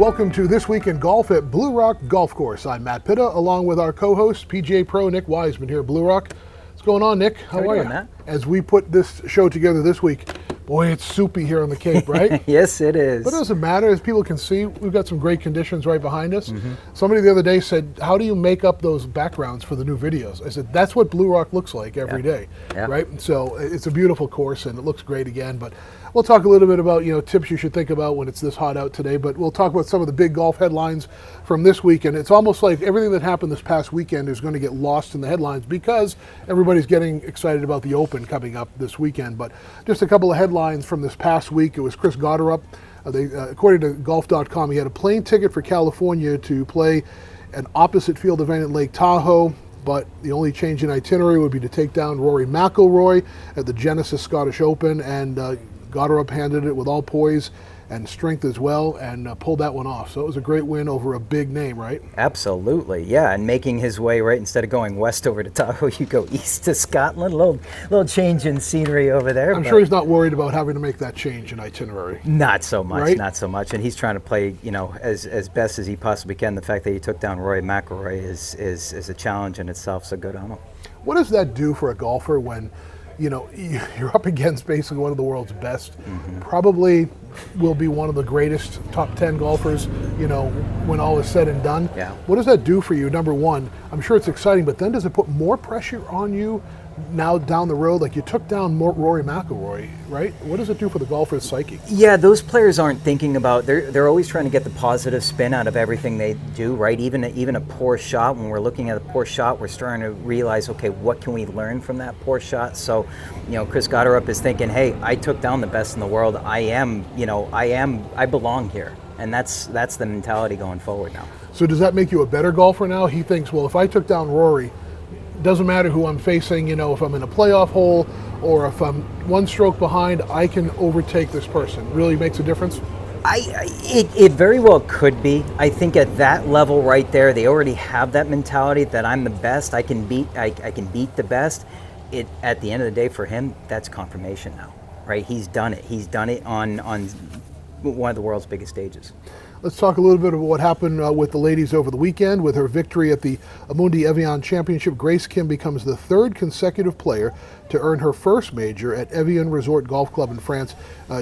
welcome to This Week in Golf at Blue Rock Golf Course. I'm Matt Pitta, along with our co-host, PGA Pro Nick Wiseman here at Blue Rock. What's going on, Nick? How are you? Matt? As we put this show together this week, boy, it's soupy here on the Cape, right? Yes, it is. But it doesn't matter. As people can see, we've got some great conditions right behind us. Somebody the other day said, how do you make up those backgrounds for the new videos? I said, that's what Blue Rock looks like every day, right? And so it's a beautiful course, and it looks great again. But we'll talk a little bit about, tips you should think about when it's this hot out today. But we'll talk about some of the big golf headlines from this weekend. It's almost like everything that happened this past weekend is going to get lost in the headlines because everybody's getting excited about the Open coming up this weekend. But just a couple of headlines from this past week. It was Chris Gotterup. According to golf.com, he had a plane ticket for California to play an opposite field event at Lake Tahoe, but the only change in itinerary would be to take down Rory McIlroy at the Genesis Scottish Open, and Gotterup handled it with all poise and strength as well, and pulled that one off. So it was a great win over a big name, right? Absolutely, yeah, and making his way right, instead of going west over to Tahoe, you go east to Scotland. A little change in scenery over there. I'm sure he's not worried about having to make that change in itinerary. Not so much, right? Not so much. And he's trying to play, as best as he possibly can. The fact that he took down Rory McIlroy is a challenge in itself, so good on him. What does that do for a golfer when you're up against basically one of the world's best, probably will be one of the greatest top 10 golfers, when all is said and done. Yeah. What does that do for you? Number one, I'm sure it's exciting, but then does it put more pressure on you now down the road? Like you took down Rory McIlroy, right? What does it do for the golfer's psyche? Yeah, those players aren't thinking about, they're always trying to get the positive spin out of everything they do, right? Even a poor shot, when we're looking at a poor shot, we're starting to realize, okay, what can we learn from that poor shot? So, Chris Gotterup is thinking, hey, I took down the best in the world. I belong here. And that's the mentality going forward now. So does that make you a better golfer now? He thinks, well, if I took down Rory, doesn't matter who I'm facing, if I'm in a playoff hole or if I'm one stroke behind, I can overtake this person. Really makes a difference? It very well could be. I think at that level right there, they already have that mentality that I'm the best. I can beat the best. At the end of the day, for him, that's confirmation now, right? He's done it. He's done it on one of the world's biggest stages. Let's talk a little bit about what happened with the ladies over the weekend. With her victory at the Amundi Evian Championship, Grace Kim becomes the third consecutive player to earn her first major at Evian Resort Golf Club in France,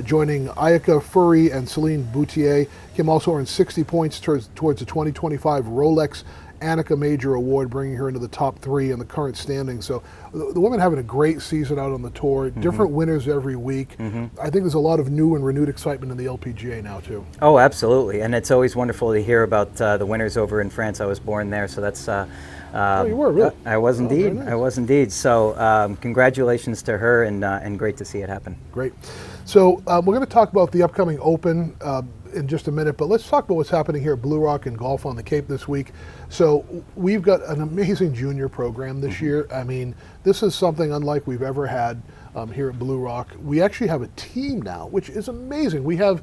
joining Ayaka Furry and Celine Boutier. Kim also earned 60 points towards the 2025 Rolex Annika Major Award, bringing her into the top 3 in the current standings. So the women having a great season out on the tour, different winners every week. I think there's a lot of new and renewed excitement in the LPGA now too. Oh, absolutely, and it's always wonderful to hear about the winners over in France. I was born there, so that's oh, you were, really? I was indeed. Nice. I was indeed. So congratulations to her, and great to see it happen. Great. So we're going to talk about the upcoming Open in just a minute, but let's talk about what's happening here at Blue Rock and Golf on the Cape this week. So we've got an amazing junior program this year. I mean, this is something unlike we've ever had here at Blue Rock. We actually have a team now, which is amazing. We have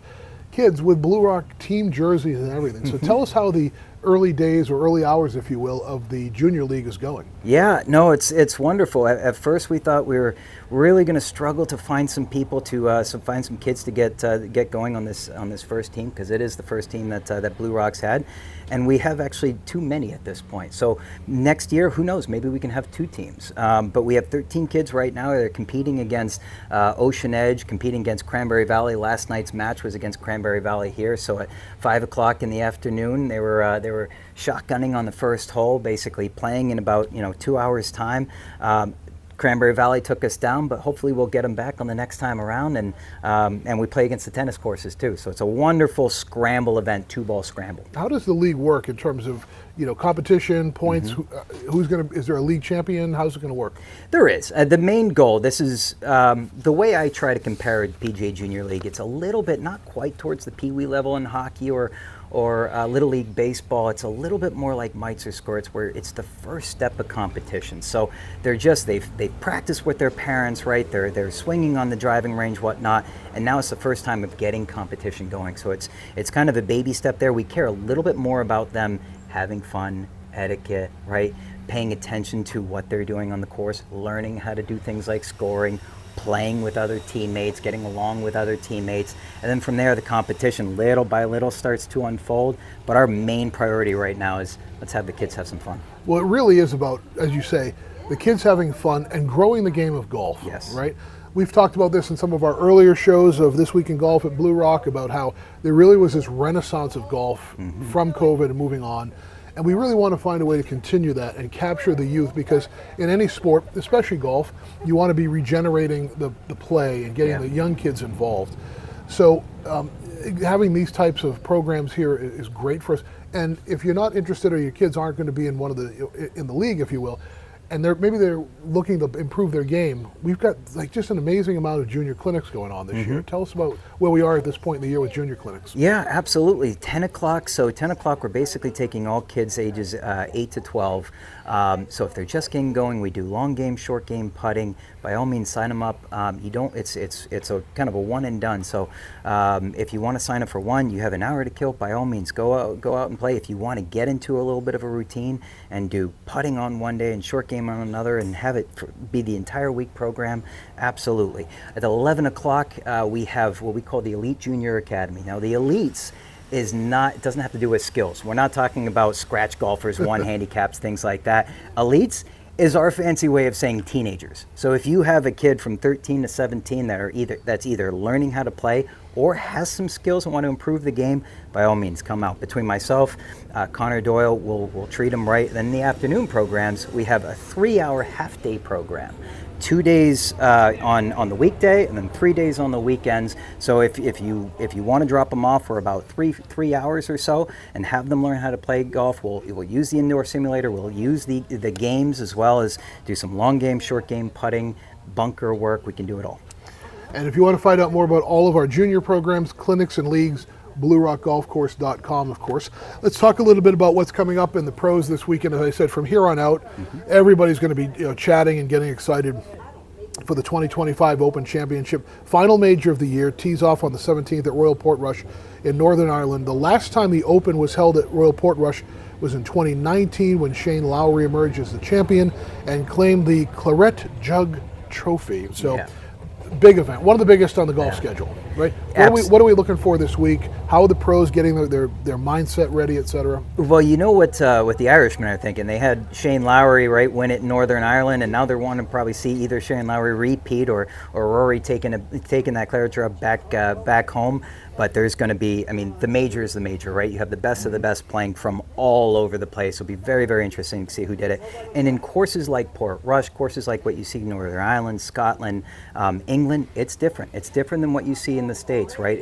kids with Blue Rock team jerseys and everything. So tell us how the early days or early hours, if you will, of the junior league is going. Yeah, no, it's wonderful. At first, we thought we were really going to struggle to find some people find some kids to get going on this first team, because it is the first team that Blue Rock's had, and we have actually too many at this point. So next year, who knows? Maybe we can have 2 teams. But we have 13 kids right now. They're competing against Ocean Edge, competing against Cranberry Valley. Last night's match was against Cranberry Valley here. So at 5 o'clock in the afternoon, they were shotgunning on the first hole, basically playing in about 2 hours time. Cranberry Valley took us down, but hopefully we'll get them back on the next time around, and we play against the tennis courses too. So it's a wonderful scramble event, 2-ball scramble. How does the league work in terms of competition, points? Is there a league champion? How's it going to work? There is. The main goal, this is the way I try to compare PGA Junior League. It's a little bit, not quite towards the Pee Wee level in hockey or Little League Baseball. It's a little bit more like mites or squirts, where it's the first step of competition. So they've practiced with their parents, right? They're swinging on the driving range, whatnot, and now it's the first time of getting competition going. So it's kind of a baby step there. We care a little bit more about them having fun, etiquette, right? Paying attention to what they're doing on the course, learning how to do things like scoring, playing with other teammates, getting along with other teammates, and then from there the competition little by little starts to unfold. But our main priority right now is let's have the kids have some fun. Well, it really is about, as you say, the kids having fun and growing the game of golf. Yes. Right? We've talked about this in some of our earlier shows of This Week in Golf at Blue Rock, about how there really was this renaissance of golf from COVID and moving on. And we really want to find a way to continue that and capture the youth, because in any sport, especially golf, you want to be regenerating the play and getting the young kids involved. So having these types of programs here is great for us. And if you're not interested, or your kids aren't going to be in the league, if you will, and maybe they're looking to improve their game, we've got like just an amazing amount of junior clinics going on this year. Tell us about where we are at this point in the year with junior clinics. Yeah, absolutely. 10 o'clock. So 10 o'clock, we're basically taking all kids ages 8 to 12. So if they're just getting going, we do long game, short game, putting. By all means, sign them up. It's a kind of a one and done. So if you want to sign up for one, you have an hour to kill. By all means, go out and play. If you want to get into a little bit of a routine and do putting on one day and short game on another, and have it be the entire week program, absolutely. At 11 o'clock, we have what we call the Elite Junior Academy. Now, the Elites it doesn't have to do with skills. We're not talking about scratch golfers, one handicaps, things like that. Elites is our fancy way of saying teenagers. So if you have a kid from 13 to 17 that's either learning how to play or has some skills and want to improve the game, by all means, come out. Between myself, Connor Doyle, we'll treat them right. Then in the afternoon programs, we have a 3-hour half-day program. 2 days on the weekday, and then 3 days on the weekends. So if you want to drop them off for about three hours or so and have them learn how to play golf, we'll use the indoor simulator. We'll use the games, as well as do some long game, short game, putting, bunker work. We can do it all. And if you want to find out more about all of our junior programs, clinics, and leagues, BlueRockGolfCourse.com, of course. Let's talk a little bit about what's coming up in the pros this weekend. As I said, from here on out, everybody's going to be chatting and getting excited for the 2025 Open Championship. Final major of the year, tees off on the 17th at Royal Portrush in Northern Ireland. The last time the Open was held at Royal Portrush was in 2019, when Shane Lowry emerged as the champion and claimed the Claret Jug Trophy. So. Big event, one of the biggest on the golf schedule, right? What are we looking for this week? How are the pros getting their mindset ready, et cetera? Well, you know what the Irishmen are thinking. They had Shane Lowry win it in Northern Ireland, and now they're wanting to probably see either Shane Lowry repeat or Rory taking that Claret Jug back home. But there's going to be, the major is the major, right? You have the best of the best playing from all over the place. It'll be very, very interesting to see who did it. And in courses like Portrush, courses like what you see in Northern Ireland, Scotland, England, it's different. It's different than what you see in the States, right?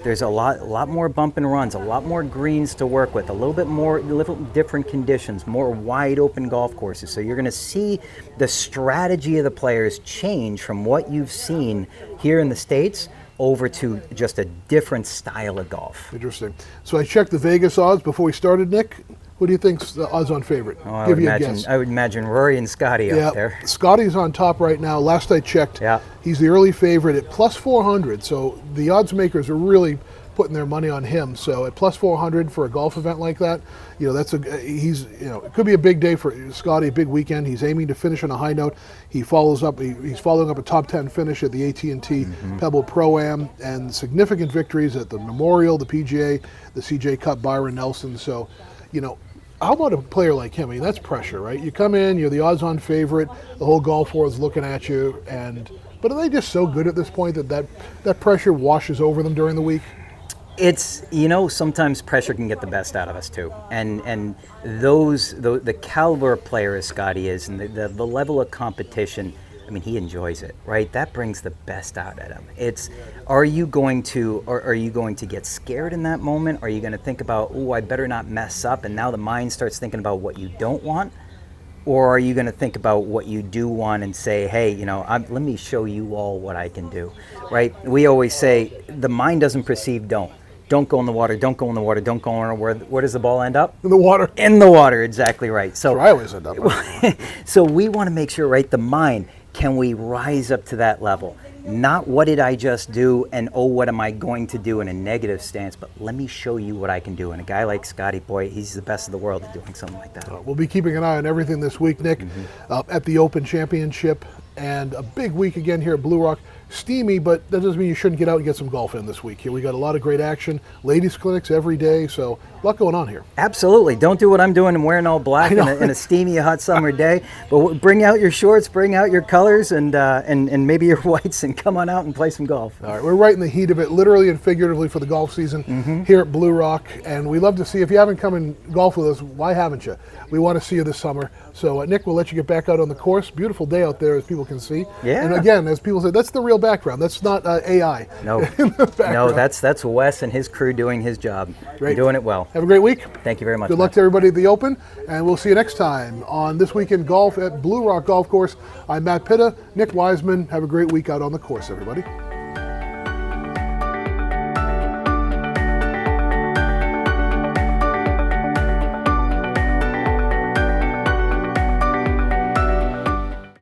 There's a lot more bump and runs, a lot more greens to work with, a little different conditions, more wide open golf courses. So you're going to see the strategy of the players change from what you've seen here in the States over to just a different style of golf. Interesting. So I checked the Vegas odds before we started, Nick. What do you think's the odds on favorite? Oh, Give you a guess. I would imagine Rory and Scotty up there. Scotty's on top right now. Last I checked, he's the early favorite at plus 400. So the odds makers are really putting their money on him. So at plus 400 for a golf event like that, it could be a big day for Scotty, a big weekend. He's aiming to finish on a high note. He's following up a top 10 finish at the AT&T Pebble Pro-Am, and significant victories at the Memorial, the PGA, the CJ Cup, Byron Nelson. So, how about a player like him? That's pressure, right? You come in, you're the odds-on favorite. The whole golf world's looking at you, but are they just so good at this point that pressure washes over them during the week? It's, sometimes pressure can get the best out of us too. And the caliber of player as Scotty is, and the level of competition, he enjoys it, right? That brings the best out of him. Are you going to get scared in that moment? Are you going to think about, I better not mess up, and now the mind starts thinking about what you don't want? Or are you going to think about what you do want and say, hey, let me show you all what I can do, right? We always say the mind doesn't perceive don't. Don't go in the water, don't go in the water, don't go in the water. Where does the ball end up? In the water. In the water, exactly right. So I always end up. So we want to make sure, right, the mind, can we rise up to that level? Not what did I just do and what am I going to do in a negative stance, but let me show you what I can do. And a guy like Scotty, boy, he's the best of the world at doing something like that. We'll be keeping an eye on everything this week, Nick, at the Open Championship and a big week again here at Blue Rock. Steamy, but that doesn't mean you shouldn't get out and get some golf in this week. Here we got a lot of great action, ladies clinics every day, so a lot going on here. Absolutely. Don't do what I'm doing and wearing all black in a steamy, hot summer day. But bring out your shorts, bring out your colors, and maybe your whites, and come on out and play some golf. All right, we're right in the heat of it, literally and figuratively, for the golf season here at Blue Rock, and we love to see, if you haven't come and golf with us, why haven't you? We want to see you this summer. So Nick, we'll let you get back out on the course. Beautiful day out there, as people can see. Yeah. And again, as people say, that's the real background. That's not AI. No, no, that's Wes and his crew doing his job. Great. Doing it well. Have a great week. Thank you very much. Good luck to everybody at the Open, and we'll see you next time on This Week in Golf at Blue Rock Golf Course. I'm Matt Pitta, Nick Wiseman. Have a great week out on the course, everybody.